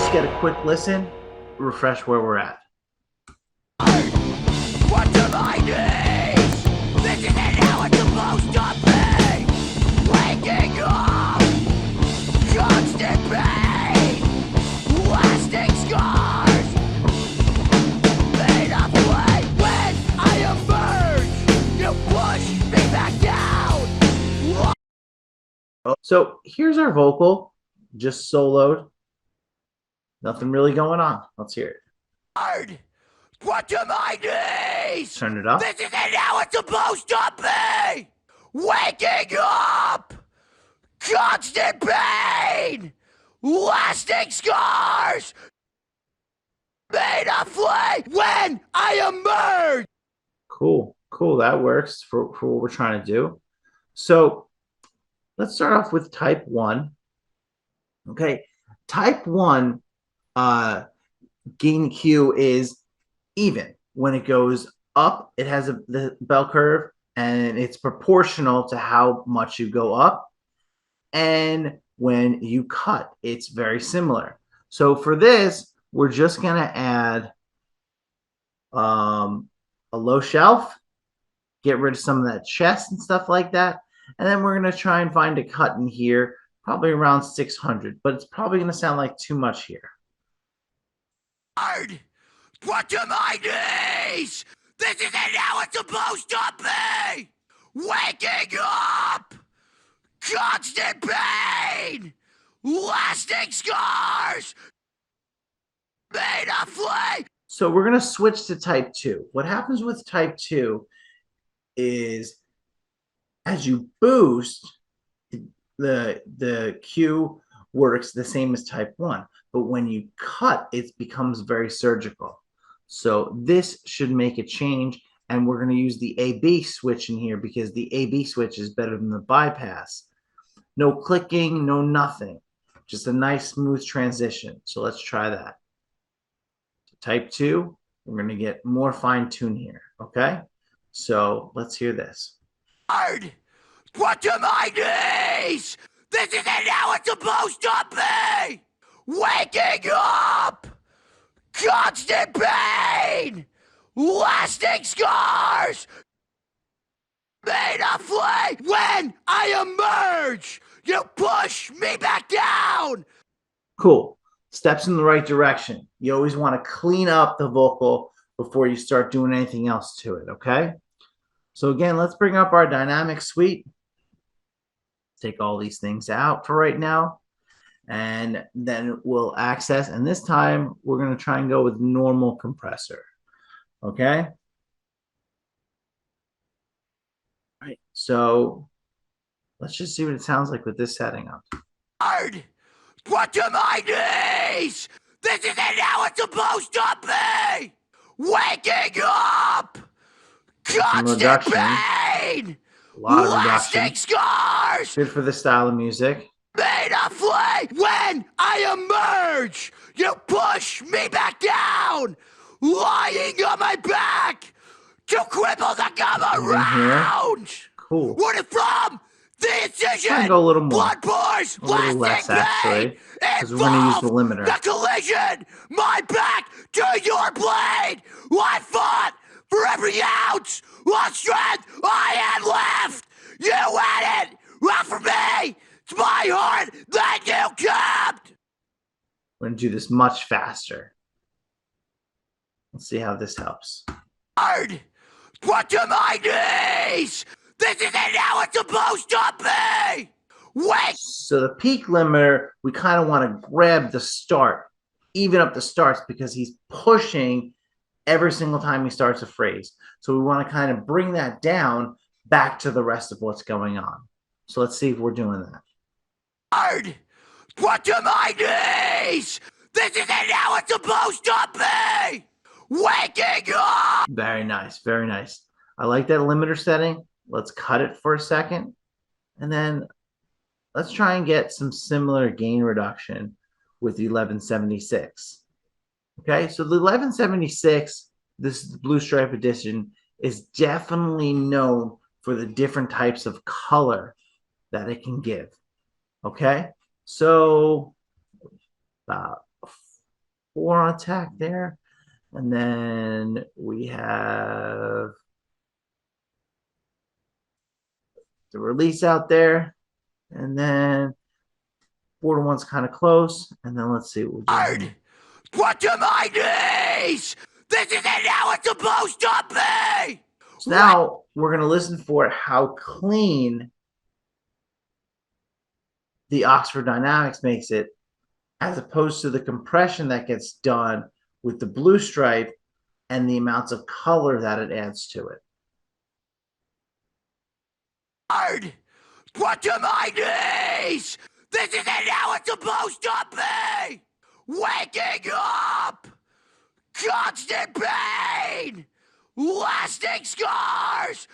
just get a quick listen, refresh where we're at. What do my needs? This isn't how it's supposed to be. Waking up, constant pain, lasting scars. Made of clay. When I emerge, you push me back down. So here's our vocal, just soloed. Nothing really going on. Let's hear it. What do my knees? Turn it up. This isn't how it's supposed to be. Waking up, constant pain, lasting scars. Made of flame when I emerge. Cool. That works for what we're trying to do. So let's start off with type 1. Okay. Type 1 gain EQ is even. When it goes up, it has the bell curve, and it's proportional to how much you go up. And when you cut, it's very similar. So for this, we're just going to add a low shelf, get rid of some of that chest and stuff like that. And then we're going to try and find a cut in here, probably around 600, but it's probably going to sound like too much here. What do my knees? This isn't how it's supposed to be. Waking up, constant pain, lasting scars. Made of flame. So we're going to switch to type 2. What happens with type 2 is as you boost, the Q works the same as type 1. But when you cut, it becomes very surgical. So this should make a change. And we're going to use the AB switch in here because the AB switch is better than the bypass. No clicking, no nothing. Just a nice smooth transition. So let's try that. Type 2, we're going to get more fine tune here. Okay? So let's hear this. What do my knees? This isn't how it's supposed to be. Waking up, constant pain, lasting scars. Made of flame. When I emerge, you push me back down. Cool. Steps in the right direction. You always want to clean up the vocal before you start doing anything else to it, okay? So again, let's bring up our dynamic suite. Take all these things out for right now. And then we'll access, and this time we're going to try and go with normal compressor. Okay? All right, so let's just see what it sounds like with this setting up. What do my knees? This isn't how it's supposed to be. Waking up, constant pain, lasting scars. Good for the style of music. Made of flame. When I emerge, you push me back down, lying on my back to cripple the come around. Cool. What it from? The incision. Try and go a little more. Blood pours. A little less, actually, because we're going to use the limiter. The collision. My back to your blade. I fought for every ounce of strength I had left. You had it. Not for me. It's my heart that you kept. We're going to do this much faster. Let's see how this helps. What do my knees? This isn't how it's supposed to be. Wait. So the peak limiter, we kind of want to grab the start, even up the starts, because he's pushing every single time he starts a phrase. So we want to kind of bring that down back to the rest of what's going on. So let's see if we're doing that. What do my knees? This isn't how it's supposed to be. Waking up. Very nice. Very nice. I like that limiter setting. Let's cut it for a second. And then let's try and get some similar gain reduction with the 1176. Okay, so the 1176, this is the Blue Stripe edition, is definitely known for the different types of color that it can give. Okay, so about 4 on attack there. And then we have the release out there. And then 4 to 1's kind of close. And then let's see what we'll do here. What to my knees? This isn't how it's supposed to be! So now we're going to listen for how clean the Oxford Dynamics makes it, as opposed to the compression that gets done with the blue stripe and the amounts of color that it adds to it. What to my knees? This isn't how it's supposed to be! Waking up! Constant pain! Lasting scars!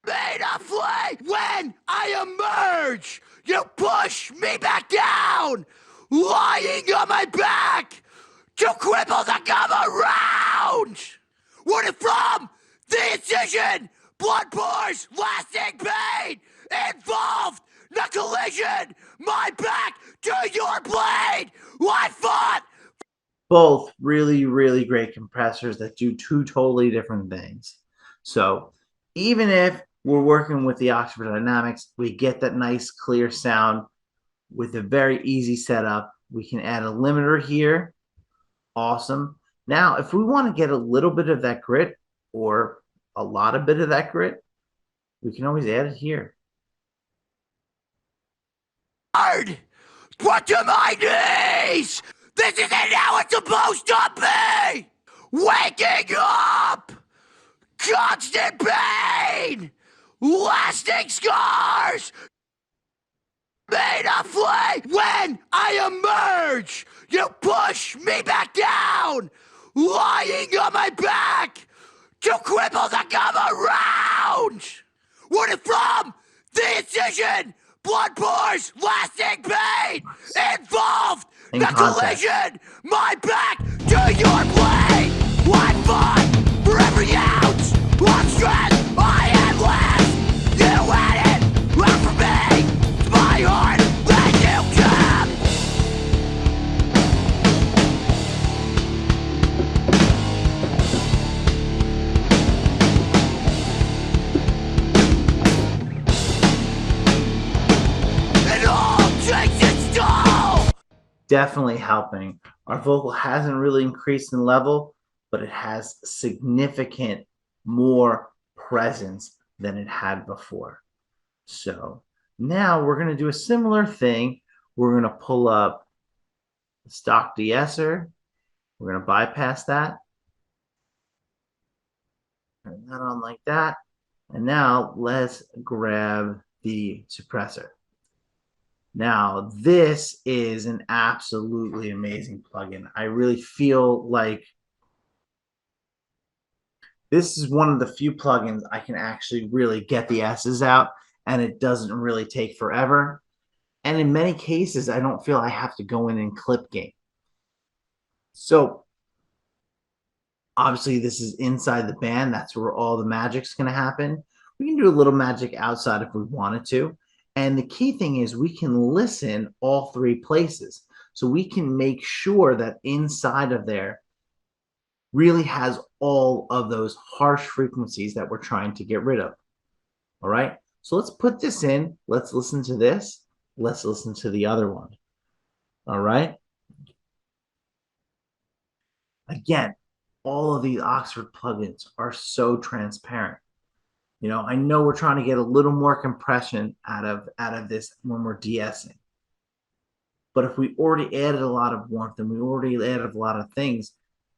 Made a flee! When I emerge, you push me back down! Lying on my back! To cripple the come around! What from the incision? Blood pours, lasting pain! Involved, the collision! My back to your blade! I fought! Both really, really great compressors that do two totally different things. So even if we're working with the Oxford Dynamics, we get that nice clear sound with a very easy setup. We can add a limiter here. Awesome. Now, if we want to get a little bit of that grit or a lot of bit of that grit, we can always add it here. What to my knees? This isn't how it's supposed to be! Waking up! Constant pain! Lasting scars! Made a flee! When I emerge, you push me back down! Lying on my back! To cripple the come around! What if from the incision? Blood pours, lasting pain! Involved! In the context. collision! My back to your blade! I fought for every ounce of strength I had left! You had it! Left for me! It's my heart that you kept! It all takes its toll! Definitely helping. Our vocal hasn't really increased in level, but it has significant more presence than it had before. So now we're going to do a similar thing. We're going to pull up the stock de-esser. We're going to bypass that. Turn that on like that. And now let's grab the suppressor. Now, this is an absolutely amazing plugin. I really feel like this is one of the few plugins I can actually really get the S's out, and it doesn't really take forever. And in many cases, I don't feel I have to go in and clip gain. So obviously, this is inside the band. That's where all the magic's going to happen. We can do a little magic outside if we wanted to. And the key thing is we can listen all three places. So we can make sure that inside of there really has all of those harsh frequencies that we're trying to get rid of. All right. So let's put this in. Let's listen to this. Let's listen to the other one. All right. Again, all of these Oxford plugins are so transparent. You know, I know we're trying to get a little more compression out of this when we're de-essing. But if we already added a lot of warmth and we already added a lot of things,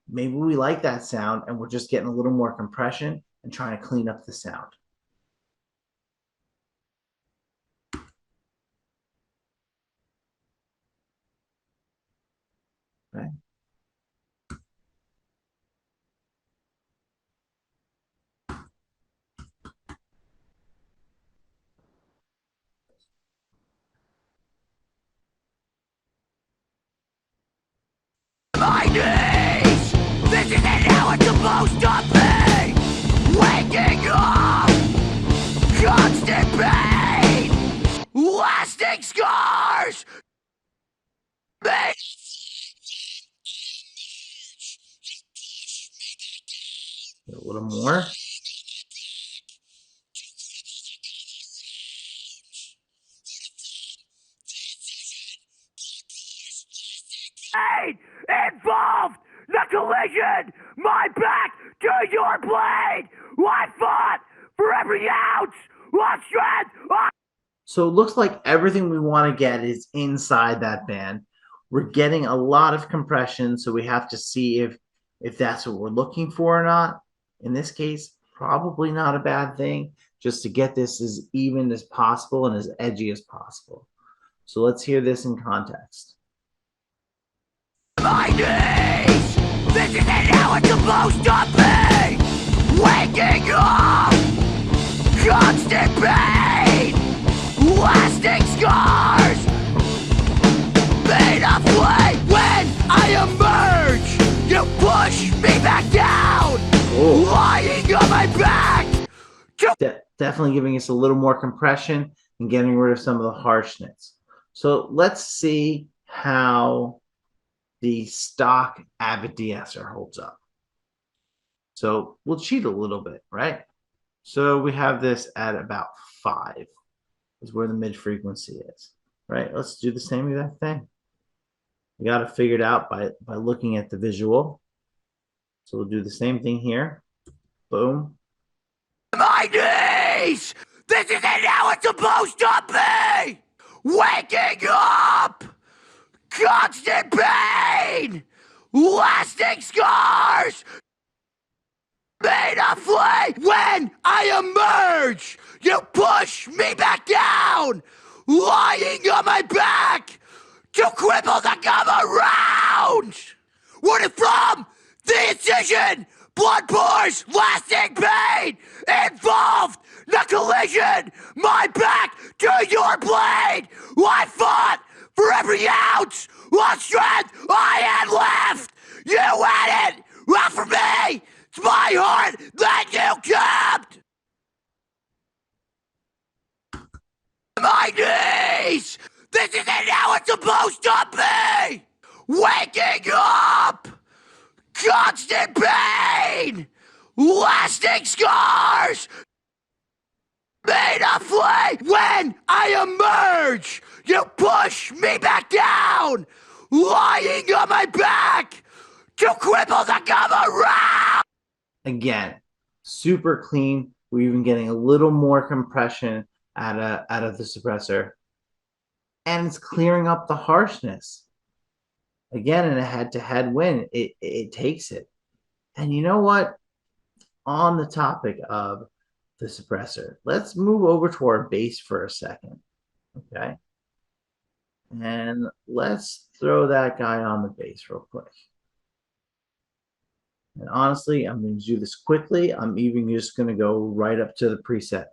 maybe we like that sound and we're just getting a little more compression and trying to clean up the sound. Okay. My knees! This isn't how it's supposed to be! Waking up! Constant pain! Lasting scars! A little more. Involved the collision, my back to your blade. I fought for every ounce of strength. So it looks like everything we want to get is inside that band. We're getting a lot of compression, so we have to see if that's what we're looking for or not. In this case, probably not a bad thing, just to get this as even as possible and as edgy as possible. So let's hear this in context. My knees! This isn't how it's supposed to be! Waking up! Constant pain! Lasting scars! Made of flame! When I emerge, you push me back down! Oh. Lying on my back! Definitely giving us a little more compression and getting rid of some of the harshness. So let's see how the stock Avid de-esser holds up. So we'll cheat a little bit, right? So we have this at about 5 is where the mid frequency is, right? Let's do the same exact thing. We got to figure it out by looking at the visual. So we'll do the same thing here. Boom. My knees! This isn't how it's supposed to be! Waking up! Constant pain! Lasting scars! Made of flame! When I emerge, you push me back down! Lying on my back to cripple the come around! Worded from the incision! Blood pours, lasting pain! Involved the collision! My back to your blade! I fought for every ounce of strength I had left! You had it! Not for me! It's my heart that you kept! My knees! This isn't how it's supposed to be! Waking up! Constant pain! Lasting scars! Made of flame! When I emerge, you push me back down! Lying on my back to cripple the come around! Again, super clean. We're even getting a little more compression out of the suppressor. And it's clearing up the harshness. Again, in a head-to-head win, it takes it. And you know what? On the topic of the suppressor, let's move over to our bass for a second. Okay. And let's throw that guy on the bass real quick. And honestly, I'm going to do this quickly. I'm even just going to go right up to the preset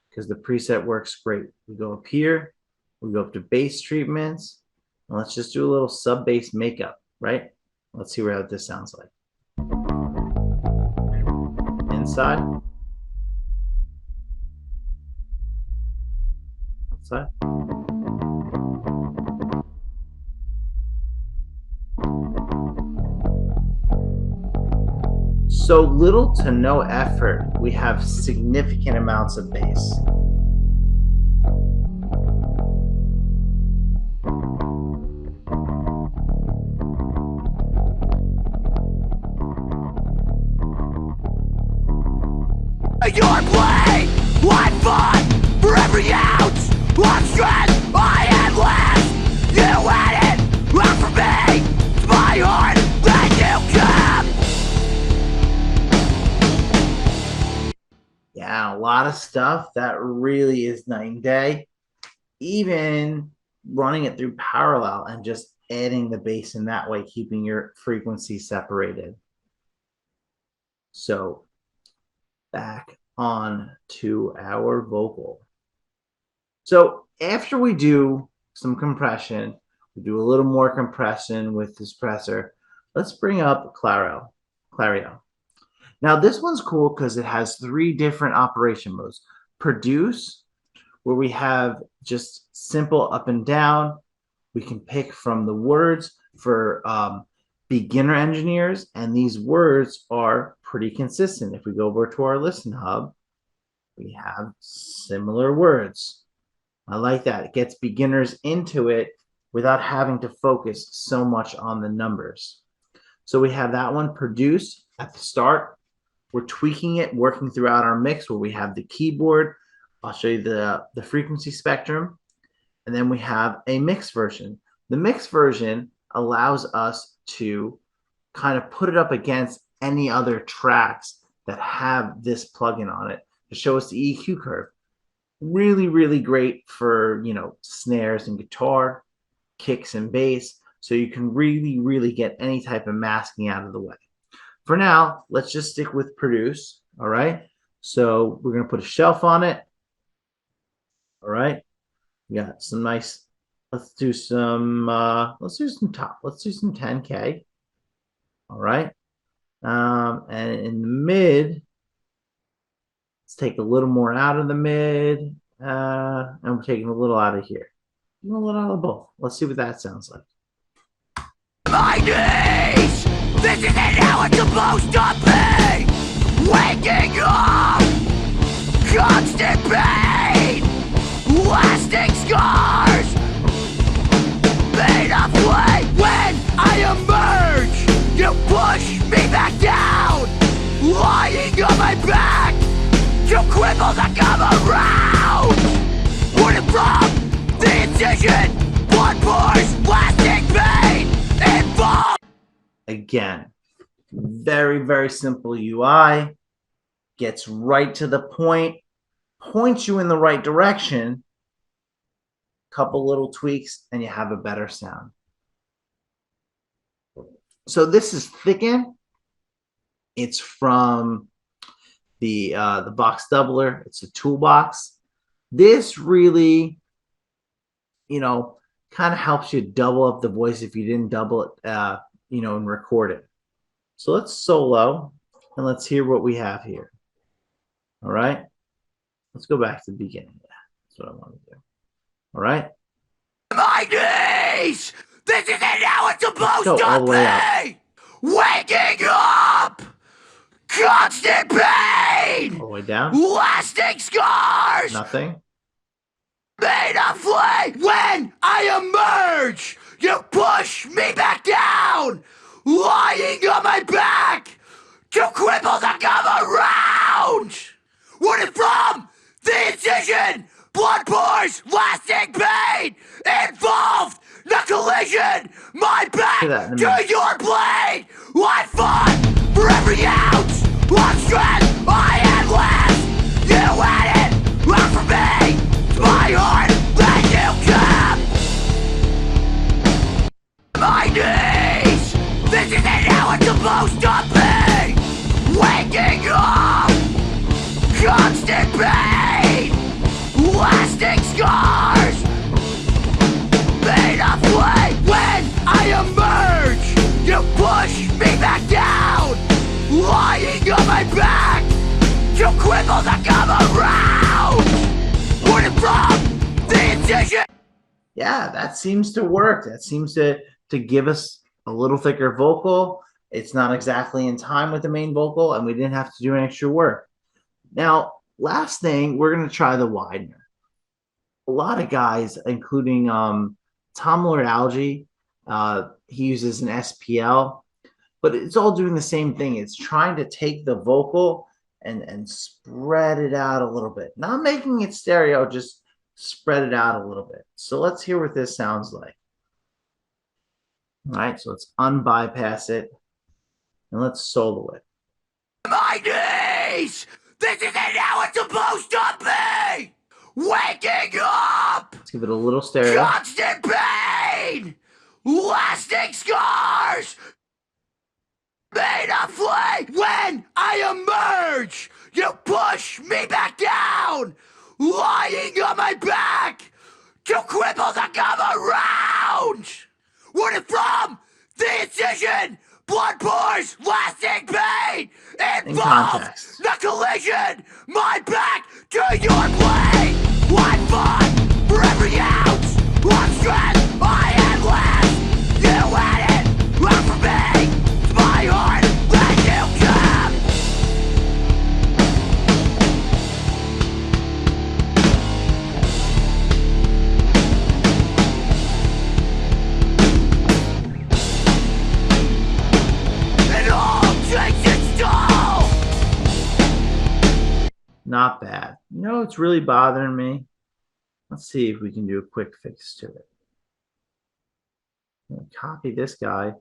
because the preset works great. We go up here, we go up to bass treatments, and let's just do a little sub bass makeup, right? Let's see what this sounds like. Inside. Outside. So little to no effort, we have significant amounts of bass. Your blade, I fought for every ounce of strength I had left. You had it, not for me. It's my heart that you kept. Yeah, a lot of stuff that really is night and day. Even running it through parallel and just adding the bass in that way, keeping your frequency separated. So back on to our vocal. So after we do some compression, we do a little more compression with the suppressor. Let's bring up Claro. Now this one's cool because it has 3 different operation modes. Produce, where we have just simple up and down. We can pick from the words for beginner engineers, and these words are pretty consistent. If we go over to our listen hub, we have similar words. I like that. It gets beginners into it without having to focus so much on the numbers. So we have that one, produce, at the start. We're tweaking it, working throughout our mix where we have the keyboard. I'll show you the frequency spectrum. And then we have a mix version. The mix version allows us to kind of put it up against any other tracks that have this plugin on it to show us the EQ curve. Really, really great for, snares and guitar, kicks and bass. So you can really, really get any type of masking out of the way. For now, let's just stick with produce. All right. So we're going to put a shelf on it. All right. We got some nice, let's do some top. Let's do some 10K. All right. And in the mid, let's take a little more out of the mid. And we're taking a little out of here. A little out of both. Let's see what that sounds like. My knees! This isn't how it's supposed to be! Waking up! Constant pain! Lasting scars! Made of clay! When I emerge, you push me back down! Lying on my back! You cripple the come around! Running from the incision! Blood pours! Lasting pain! Involved! Again, very, very simple UI. Gets right to the point. Points you in the right direction. Couple little tweaks and you have a better sound. So this is Thicken. It's from the box doubler. It's a toolbox. This really, kind of helps you double up the voice if you didn't double it, and record it. So let's solo and let's hear what we have here. All right. Let's go back to the beginning. Yeah, that's what I want to do. All right. My knees! This isn't how it's supposed Go all to the way up. be! Waking up! Constant pain! All the way down. Lasting scars! Nothing. Made of flame! When I emerge, you push me back down! Lying on my back! To cripple the come around! Running from the incision! Blood pours! Lasting pain! Involved! The collision! My back to your blade! I fought for every ounce of strength I had left! You had it! Not for me! My heart that you kept! My knees! This isn't how it's supposed to be! Waking up! Constant pain! Lasting scars! Made of clay! When I emerge, you push me back down! Lying on my back! To cripple the come around! Running from the incision! Yeah, that seems to work. That seems to give us a little thicker vocal. It's not exactly in time with the main vocal, and we didn't have to do any extra work. Now, last thing, we're going to try the widener. A lot of guys, including Tom Lord Algae, he uses an SPL, but it's all doing the same thing. It's trying to take the vocal and spread it out a little bit. Not making it stereo, just spread it out a little bit. So let's hear what this sounds like. All right, so let's unbypass it and let's solo it. My knees! This isn't how it's supposed to be! Waking up! Let's give it a little stereo. Constant pain! Lasting scars! Made of flame! When I emerge, you push me back down! Lying on my back! To cripple the come around! Running from the incision! Blood pours! Lasting pain! Involved! The collision! My back to your blade! I fought for every ounce of strength I had left! You had it! Not for me! You know, it's really bothering me. Let's see if we can do a quick fix to it. I'm gonna copy this guy,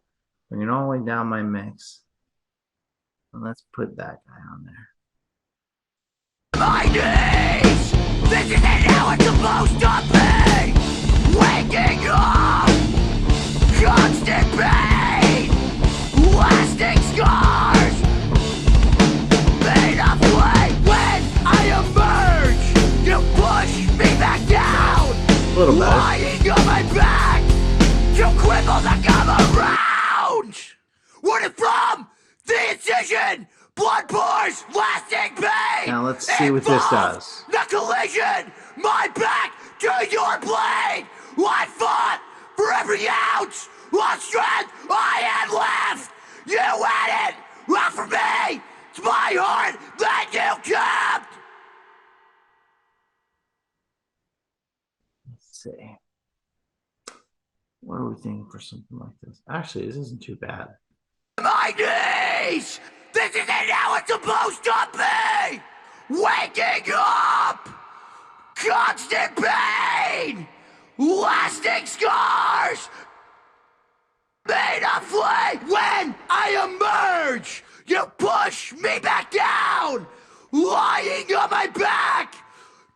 bring it all the way down my mix. And let's put that guy on there. My knees! This isn't how it's supposed to be! Waking up! Constant pain! Lasting scars! Made of clay! When I emerge, you push me back down! A little better. Lying on my back! You cripple the come around! Running from the incision! Blood pours, lasting pain! Now let's see what this does. The collision! My back to your blade! I fought for every ounce of strength I had left! You had it! Not for me! It's my heart that you kept! Let's see. What are we thinking for something like this? Actually, this isn't too bad. My knees! This isn't how it's supposed to be! Waking up! Constant pain! Lasting scars! Made of flame! When I emerge, you push me back down! Lying on my back!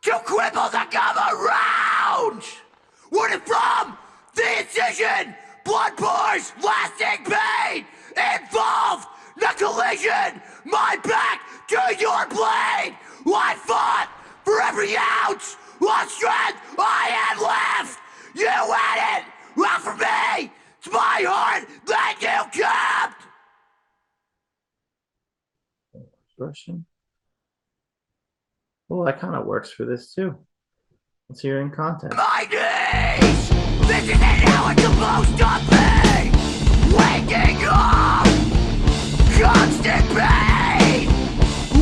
To cripple the come around! Running from the incision! Blood pours, lasting pain! Involved! The collision! My back to your blade! I fought for every ounce of strength I had left! You had it! Not for me! It's my heart that you kept! Version. Well, that kind of works for this too. Let's hear it in context. My knees! This isn't how it's supposed to be! Waking up! Constant pain!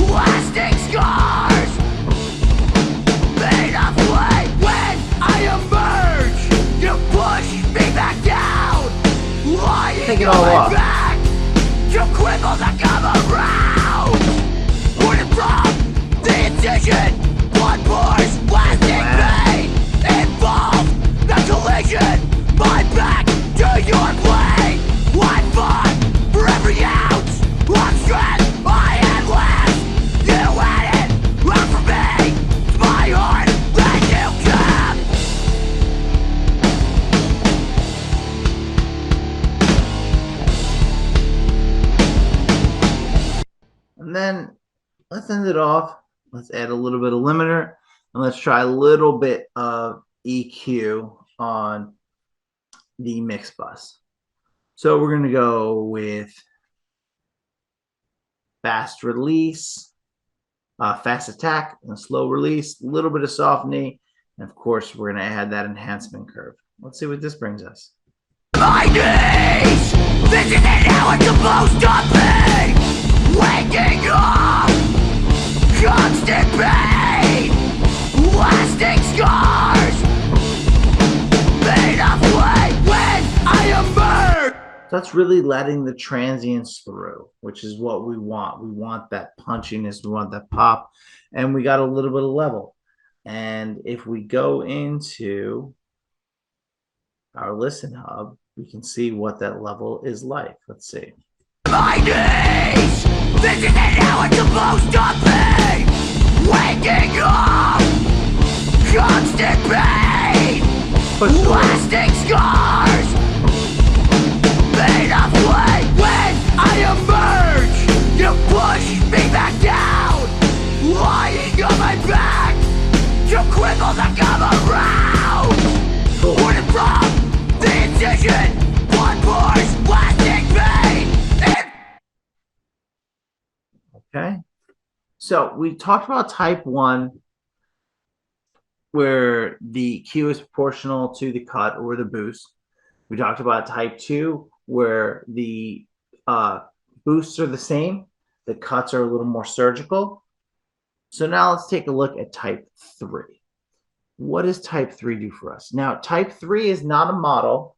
Lasting scars! Made of flame! When I emerge, you push me back down! Lying Take it on all my off. back! You cripple the come around! Running from the incision! Blood pours, lasting pain! Involved, the collision! My back to your blade! I fought for every ounce of strength I had left! You had it, not for me! It's my heart that you kept! And then let's end it off. Let's add a little bit of limiter and let's try a little bit of EQ on the mix bus. So we're going to go with fast release, fast attack, and slow release, a little bit of softening, and of course we're going to add that enhancement curve. Let's see what this brings us. My knees! This isn't how it's supposed to be! Waking up! Constant pain! Lasting scars! Made of flame! When I emerge! So that's really letting the transients through, which is what we want. We want that punchiness, we want that pop, and we got a little bit of level. And if we go into our listen hub, we can see what that level is like. Let's see. My knees! This isn't how it's supposed to be! Waking up! Constant pain! Lasting scars! Made of flame! When I emerge, you push me back down! Lying on my back! You cripple the come around! Running from the incision! Blood pours, lasting pain! Okay. So we talked about type 1, where the Q is proportional to the cut or the boost. We talked about type 2, where the boosts are the same, the cuts are a little more surgical. So now let's take a look at type 3. What does type 3 do for us? Now, type 3 is not a model.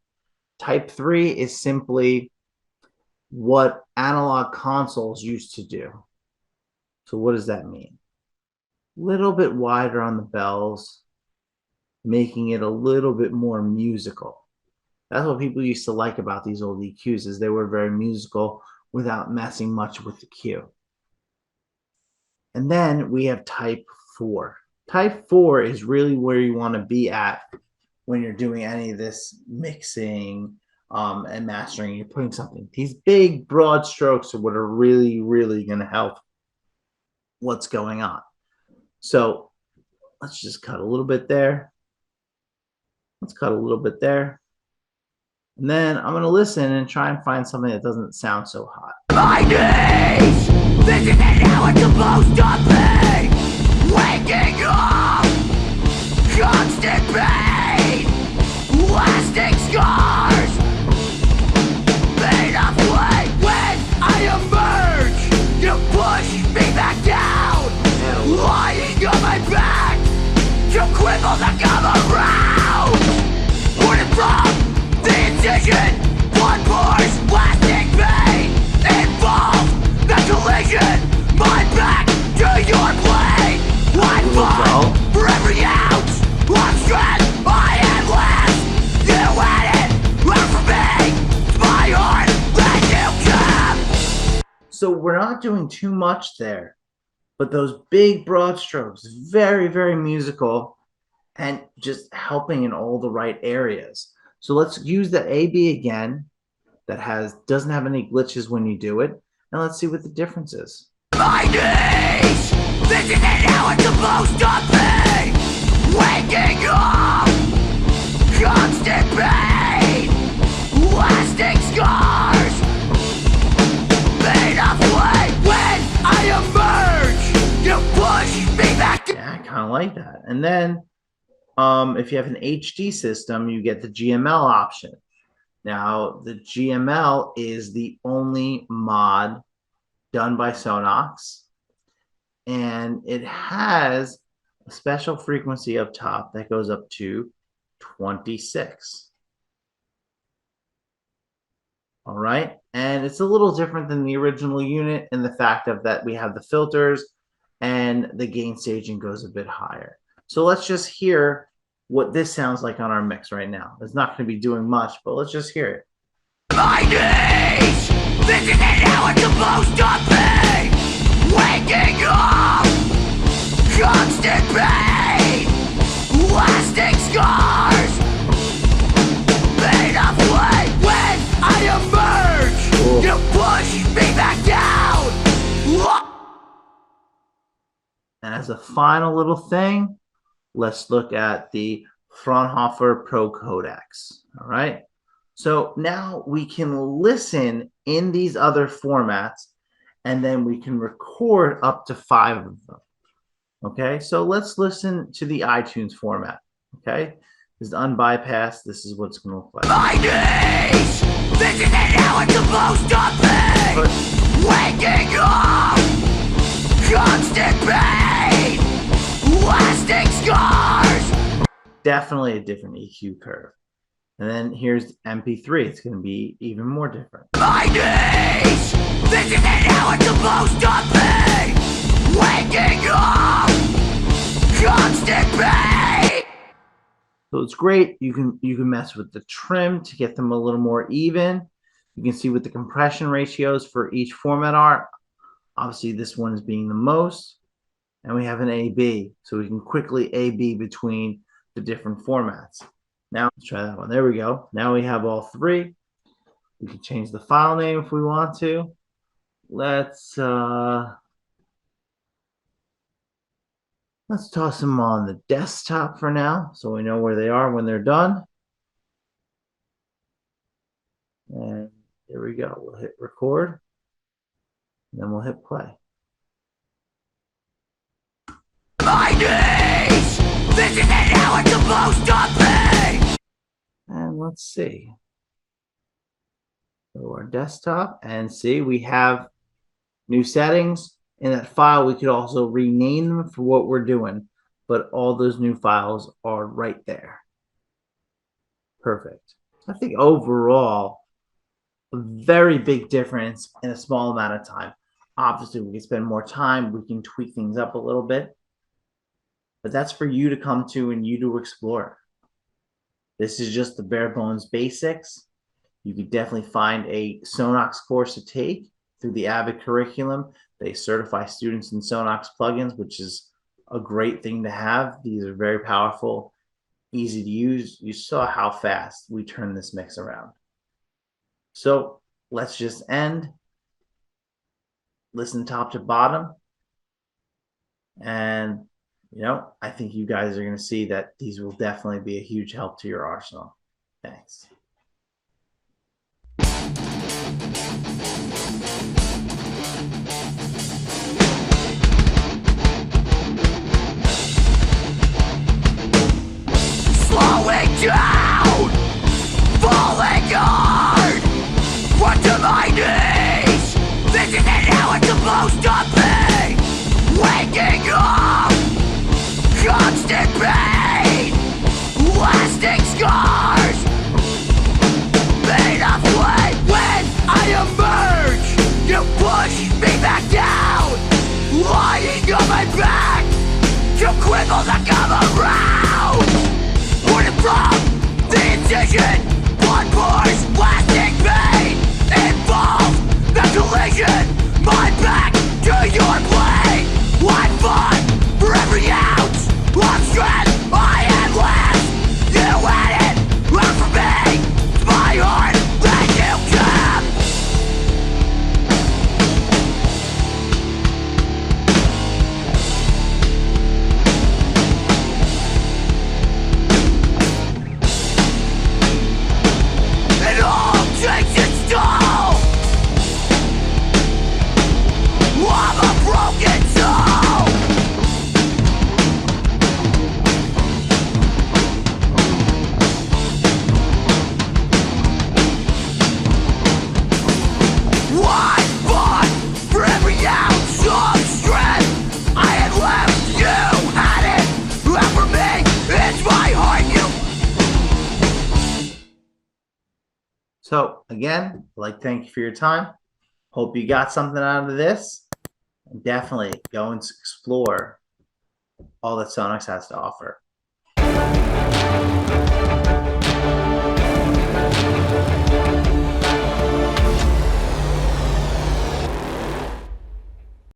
Type 3 is simply what analog consoles used to do. So what does that mean? little bit wider on the bells, making it a little bit more musical. That's what people used to like about these old EQs, is they were very musical without messing much with the Q. And then we have type 4. Type 4 is really where you want to be at when you're doing any of this mixing and mastering. You're putting something. These big, broad strokes are what are really, really going to help what's going on. So let's just cut a little bit there. Let's cut a little bit there. And then I'm going to listen and try and find something that doesn't sound so hot. My knees! This isn't how it's supposed to be! Waking up! Constant pain! Lasting scars! Made of weight! When I emerge, you push me back down! Lying on my back! You cripple the come around! Rooted from the incision! Blood pours, lasting pain! Involved the collision! My back to your blade! I fall for every ounce of strength I am left! You had it! Run for me! It's my heart that you kept! So we're not doing too much there, but those big broad strokes, very, very musical and just helping in all the right areas. So let's use the AB again that doesn't have any glitches when you do it. And let's see what the difference is. My knees! This isn't how it's supposed to be! Waking up! Constant pain! Lasting scars! Made of weight! When I emerge, you push me back! Yeah, I kind of like that. And then if you have an HD system, you get the GML option. Now, the GML is the only mod done by Sonnox, and it has a special frequency up top that goes up to 26. All right, and it's a little different than the original unit in the fact of that we have the filters and the gain staging goes a bit higher. So let's just hear what this sounds like on our mix right now. It's not going to be doing much, but let's just hear it. My knees! This isn't how it's supposed to be! Waking up! Constant pain! Lasting scars! Made of weight! When I emerge, you push me back down! And as a final little thing, let's look at the Fraunhofer Pro Codecs. All right. So now we can listen in these other formats, and then we can record up to 5 of them. Okay. So let's listen to the iTunes format. Okay. This is unbypassed. This is what it's going to look like. My knees! This isn't how it's supposed to be! Waking up! Constant pain! Lasting scars! Definitely a different EQ curve. And then here's MP3. It's going to be even more different. My knees! This isn't how it's supposed to be! Waking up! Constant pain! So it's great. You can mess with the trim to get them a little more even. You can see what the compression ratios for each format are. Obviously, this one is being the most. And we have an AB, so we can quickly AB between the different formats. Now, let's try that one. There we go. Now we have all 3. We can change the file name if we want to. Let's toss them on the desktop for now, so we know where they are when they're done. And here we go. We'll hit record, and then we'll hit play. My knees! This isn't how it's supposed to be! And let's see. Go to our desktop and see we have new settings. In that file, we could also rename them for what we're doing, but all those new files are right there. Perfect. I think overall, a very big difference in a small amount of time. Obviously, we can spend more time. We can tweak things up a little bit. but that's for you to come to and you to explore. This is just the bare bones basics. You could definitely find a Sonnox course to take through the Avid curriculum. They certify students in Sonnox plugins, which is a great thing to have. These are very powerful, easy to use. You saw how fast we turned this mix around. So let's just end, listen top to bottom. And, I think you guys are going to see that these will definitely be a huge help to your arsenal. Thanks. Slowing down, falling hard, run to my knees. This isn't how it's supposed to be. Waking up, constant pain, lasting scars. Made of flame when I emerge, you push me back down, lying on my back. You cripple to come around. Running from the incision, blood pours, lasting pain involved the collision. My back to your blade. I fought for every ounce of strength I had left. You had it out for me. It's my heart that you kept. It all takes its toll. I'm a broken soul. I fought for every ounce of strength I had left. You had it out for me. It's my heart you. So, again, I'd like to thank you for your time. Hope you got something out of this. And definitely go and explore all that Sonnox has to offer.